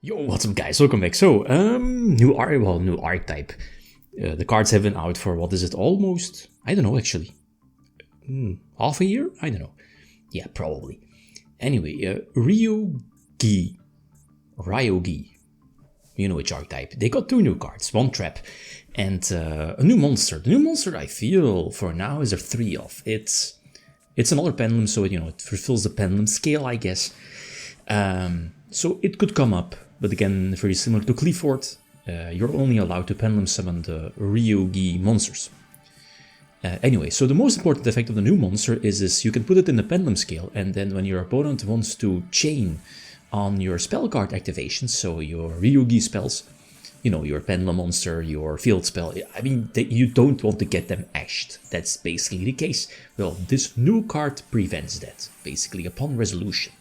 Yo, what's up guys, welcome back. So, new archetype. The cards have been out for, what is it, almost? I don't know actually. Half a year? I don't know. Yeah, probably. Anyway, Ryu-Ge. Ryu-Ge. You know which archetype. They got two new cards, one trap, and a new monster. The new monster I feel, for now, is there three of. It's another pendulum, so it fulfills the pendulum scale, I guess. So it could come up, but again, very similar to Clifford, you're only allowed to pendulum summon the Ryu-Ge monsters. Anyway, so the most important effect of the new monster is you can put it in the pendulum scale, and then when your opponent wants to chain on your spell card activations, so your Ryu-Ge spells, your pendulum monster, your field spell, I mean, you don't want to get them ashed. That's basically the case. Well, this new card prevents that, basically, upon resolution.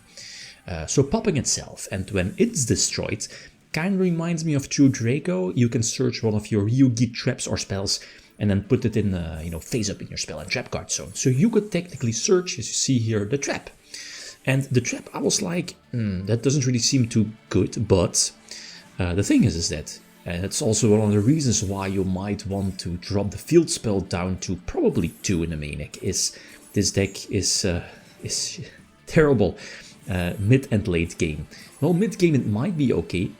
So popping itself, and when it's destroyed, kind of reminds me of True Draco. You can search one of your Ryu-Ge traps or spells and then put it in, face up in your spell and trap card zone. So you could technically search, as you see here, the trap. And the trap, I was like, that doesn't really seem too good, but the thing is that, and it's also one of the reasons why you might want to drop the field spell down to probably 2 in the main deck, is this deck is terrible. Mid and late game. Well, mid game it might be okay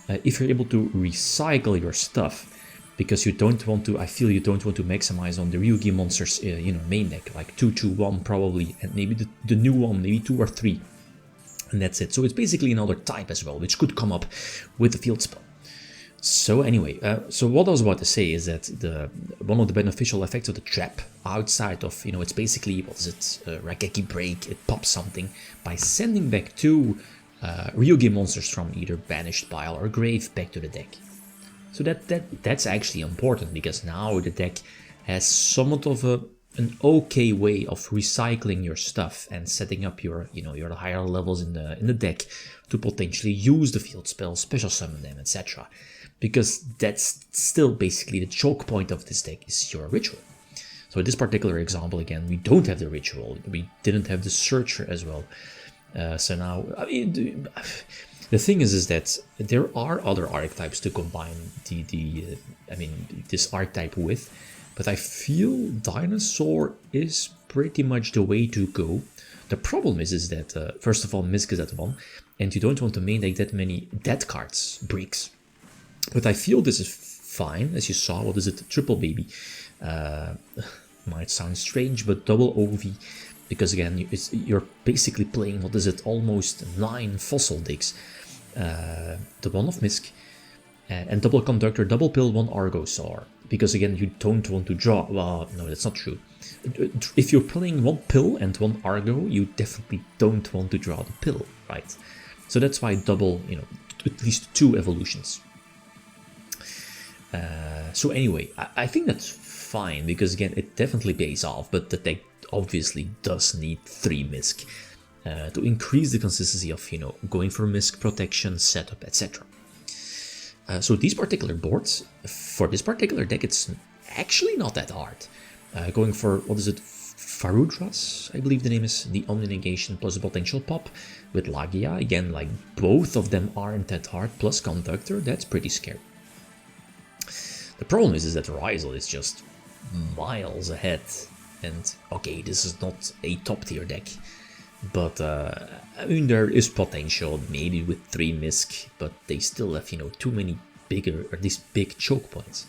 if you're able to recycle your stuff, because you don't want to. I feel you don't want to maximize on the Ryu-Ge monsters, main deck, like 2/2/1 probably, and maybe the new one, maybe 2 or 3, and that's it. So it's basically another type as well, which could come up with the field spell. So anyway, so what I was about to say is that one of the beneficial effects of the trap, outside of, it's basically, Ryu-Ge break, it pops something by sending back 2 Ryu-Ge monsters from either banished pile or grave back to the deck. So that's actually important, because now the deck has somewhat of an okay way of recycling your stuff and setting up your higher levels in the deck to potentially use the field spell, special summon them, etc. Because that's still basically the choke point of this deck, is your ritual. So in this particular example, again, we don't have the ritual, we didn't have the searcher as well. So now, I mean, the thing is that there are other archetypes to combine this archetype with, but I feel Dinosaur is pretty much the way to go. The problem is that, first of all, Misk is at 1, and you don't want to main deck that many dead cards, bricks. But I feel this is fine, as you saw. What is it? Triple baby. Might sound strange, but double OV, because again, you're basically playing, what is it, almost 9 fossil decks. The one of Misk, and double conductor, double pill, 1 Argosaur, because again, you don't want to draw. Well, no, that's not true. If you're playing 1 pill and 1 Argo, you definitely don't want to draw the pill, right? So that's why double, at least 2 evolutions. So anyway, I think that's fine, because again, it definitely pays off, but the deck obviously does need 3 Misk to increase the consistency of, going for Misk protection, setup, etc. So these particular boards, for this particular deck, it's actually not that hard. Going for, what is it, Farudras, I believe the name is, the Omni Negation plus a potential pop with Lagia. Again, like, both of them aren't that hard, plus Conductor, that's pretty scary. The problem is that Ryzel is just miles ahead, and okay, this is not a top tier deck, but I mean, there is potential maybe with 3 Misk, but they still have, too many these big choke points.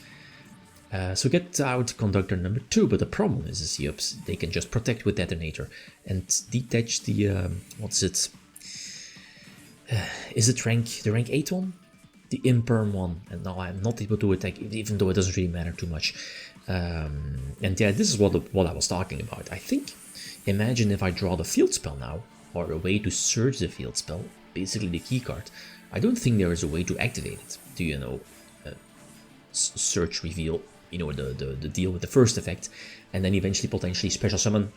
So get out Conductor number 2, but the problem is they can just protect with Detonator and detach the, what's it, is it the rank 8 one? The imperm one, and now I'm not able to attack, even though it doesn't really matter too much. And yeah, this is what I was talking about. I think, imagine if I draw the field spell now, or a way to search the field spell, basically the key card. I don't think there is a way to activate it. Do search, reveal, the deal with the first effect, and then eventually potentially special summon,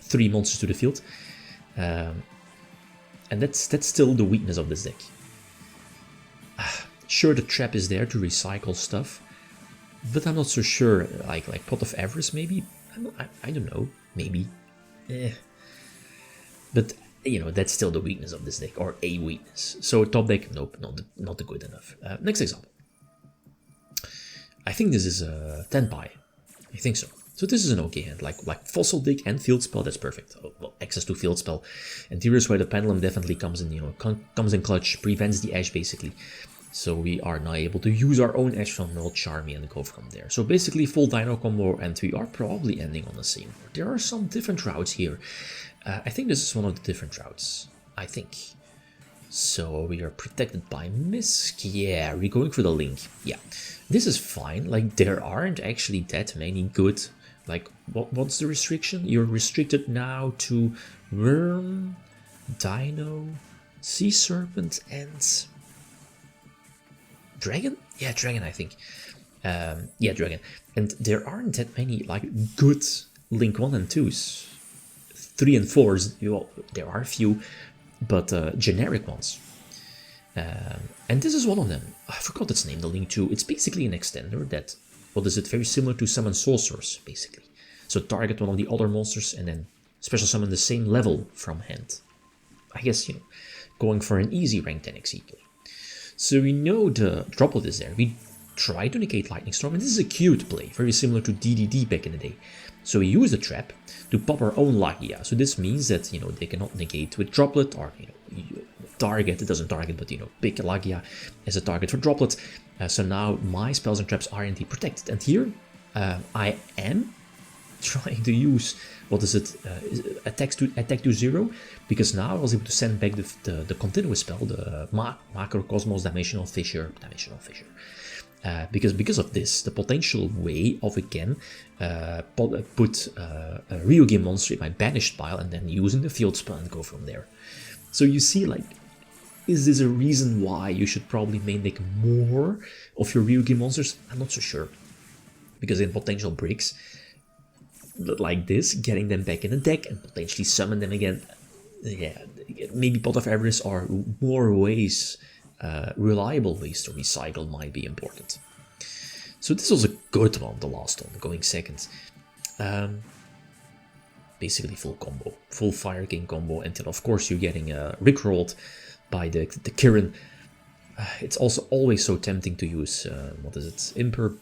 3 monsters to the field. And that's still the weakness of this deck. Sure, the trap is there to recycle stuff, but I'm not so sure. Like Pot of Avarice, maybe. I don't know. Maybe. But you know, that's still the weakness of this deck, or a weakness. So top deck, nope, not good enough. Next example. I think this is a 10 pi. I think so. So this is an okay hand, like Fossil Dig and Field Spell, that's perfect. Oh, well, access to Field Spell. And here is where the Pendulum definitely comes in, you know, comes in clutch, prevents the Edge basically. So we are now able to use our own Edge from World Charmy and go from there. So basically full Dino combo, and we are probably ending on the same board. There are some different routes here. I think this is one of the different routes, I think. So we are protected by Misk. Yeah, we're going for the Link. Yeah, this is fine. Like, there aren't actually that many good. Like, what's the restriction? You're restricted now to Worm, Dino, Sea Serpent, and Dragon? Yeah, Dragon, I think. Yeah, Dragon. And there aren't that many, like, good Link 1 and 2s. 3 and 4s, well, there are a few, but generic ones. And this is one of them. I forgot its name, the Link 2. It's basically an extender that... What is it? Very similar to Summon Sorcerers, basically. So target one of the other monsters and then special summon the same level from hand. I guess, you know, going for an easy rank 10 exceed play. So we know the droplet is there. We try to negate Lightning Storm, and this is a cute play, very similar to DDD back in the day. So we use the trap to pop our own Lagia. So this means that, you know, they cannot negate with droplet, or, you know, target, it doesn't target, but, you know, pick Lagia as a target for droplet. So now my spells and traps are indeed protected. And here I am trying to use, what is it, attack to 0, because now I was able to send back the continuous spell, the Macrocosmos Dimensional Fissure. Because of this, the potential way of, again, put a Ryu-Ge monster in my banished pile and then using the field spell and go from there. So you see, like, is this a reason why you should probably main deck more of your Ryu-Ge monsters? I'm not so sure. Because in potential breaks like this, getting them back in the deck and potentially summon them again, yeah, maybe Pot of Avarice or more ways, reliable ways to recycle might be important. So this was a good one, the last one, going second. Basically full combo, full Fire King combo, until of course you're getting rickrolled by the Kirin. It's also always so tempting to use, what is it, Imper.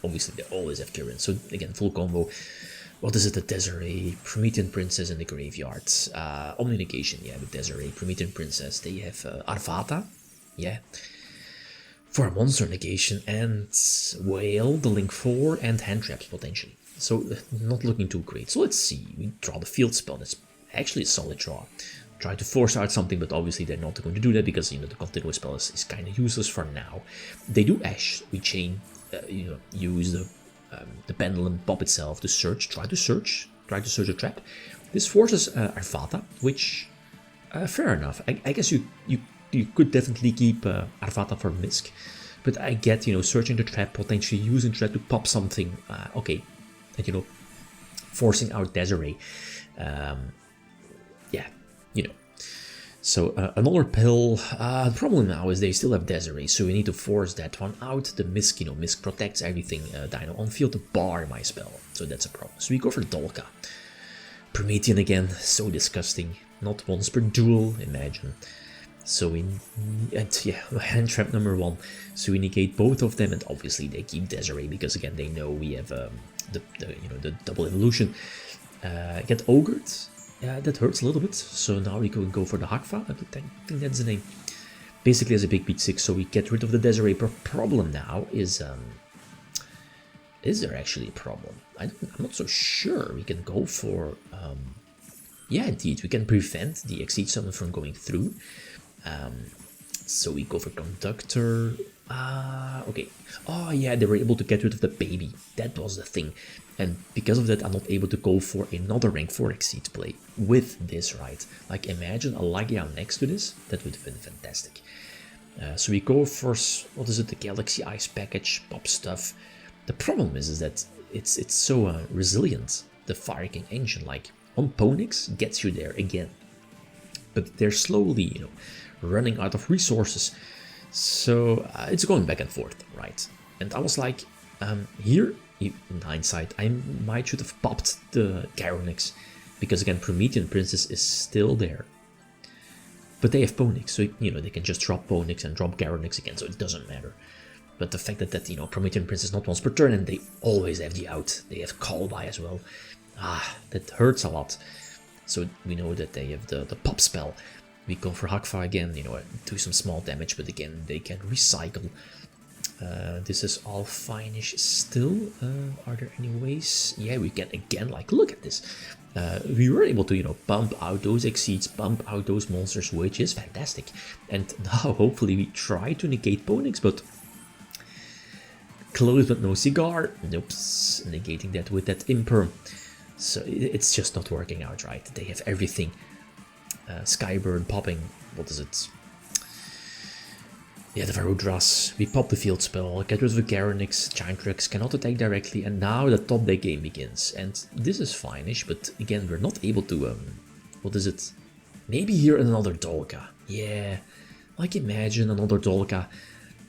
Obviously they always have Kirin, so again, full combo. What is it, the Desiree, Promethean Princess in the graveyard. Omni Negation, yeah, with Desiree, Promethean Princess. They have Arvata, yeah, for a monster negation, and Whale, the Link 4, and hand traps potentially. So not looking too great. So let's see, we draw the field spell. That's actually a solid draw. Try to force out something, but obviously they're not going to do that because, you know, the continuous spell is kind of useless for now. They do Ash, we chain, you know, use the pendulum pop itself to search, try to search a trap. This forces Arvata, which fair enough. I guess you could definitely keep Arvata for Misk, but I get, you know, searching the trap, potentially using trap to pop something. Okay, and, you know, forcing out Desiree. Yeah, you know. So another pill. The problem now is they still have Desiree, so we need to force that one out. The Misk, you know, Misk protects everything. Dino on field to bar my spell, so that's a problem. So we go for Dolka. Promethean again, so disgusting. Not once per duel, imagine. So we, and yeah, hand trap number 1. So we negate both of them, and obviously they keep Desiree because again they know we have the double evolution. Get ogred. Yeah, that hurts a little bit. So now we can go for the Hakfa. I think that's the name. Basically as a big beat 6, so we get rid of the Desiree. Problem now is there actually a problem? I'm not so sure. We can go for yeah, indeed, we can prevent the Exceed Summon from going through. So we go for Conductor. Okay. Oh yeah, they were able to get rid of the baby. That was the thing. And because of that, I'm not able to go for another rank 4 Exceed play with this, right? Like, imagine a Lagia next to this. That would have been fantastic. So we go for, what is it, the Galaxy Ice package, pop stuff. The problem is that it's so resilient, the Fire King engine. Like, on Ponix gets you there again. But they're slowly, you know, running out of resources. So it's going back and forth, right? And I was like, here, in hindsight, I should have popped the Gyronix, because again, Promethean Princess is still there. But they have Ponix, so you know they can just drop Ponix and drop Garanix again, so it doesn't matter. But the fact that you know, Promethean Prince is not once per turn, and they always have the out. They have call by as well. That hurts a lot. So we know that they have the pop spell. We go for Hakfa again, you know, do some small damage, but again they can recycle. This is all fine-ish still. Are there any ways? Yeah, we can again, like, look at this. We were able to, you know, pump out those Exceeds, pump out those monsters, which is fantastic. And now hopefully we try to negate Ponix, but close but no cigar. Nope, negating that with that Imperm. So it's just not working out right. They have everything. Skyburn popping, what is it? Yeah, the Varudras. We pop the field spell, get rid of the Garanix, Giant Rex cannot attack directly, and now the top deck game begins. And this is fine-ish, but again, we're not able to, what is it? Maybe here another Dolka. Yeah, like imagine another Dolka.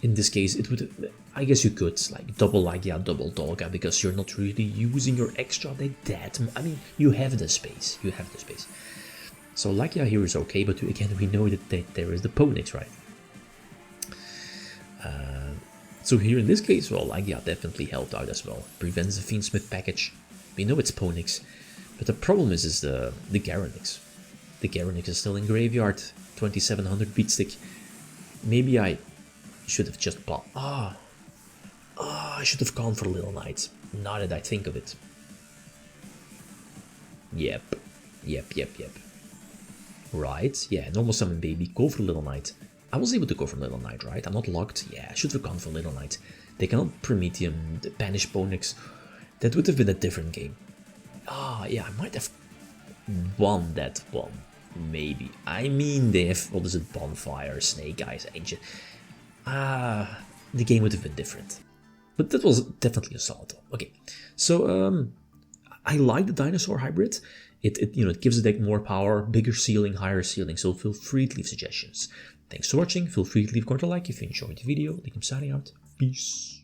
In this case, it would, I guess you could, like, double Lagia, double Dolka, because you're not really using your extra deck that. I mean, you have the space, So Lagia here is okay, but again, we know that there is the Ponix, right? So here in this case, well, Lagia definitely helped out as well. Prevents the Fiendsmith package. We know it's Ponix, but the problem is the Garanix. The Garanix is still in graveyard. 2700 beatstick. Maybe I should have just bought. I should have gone for Little Knight. Now that I think of it. Yep. Right, yeah, normal summon baby, go for Little Knight. I was able to go for Little Knight, right? I'm not locked. Yeah, I should have gone for Little Knight. They cannot Prometheum, banish Ponix. That would have been a different game. Yeah, I might have won that one. Maybe. I mean, they have, what is it, Bonfire, Snake Eyes, Ancient. The game would have been different. But that was definitely a solid one. Okay, so I like the Dinosaur hybrid. It you know, it gives the deck more power, bigger ceiling, higher ceiling, so feel free to leave suggestions. Thanks for watching, feel free to leave a comment or like if you enjoyed the video. I'm signing out. Peace.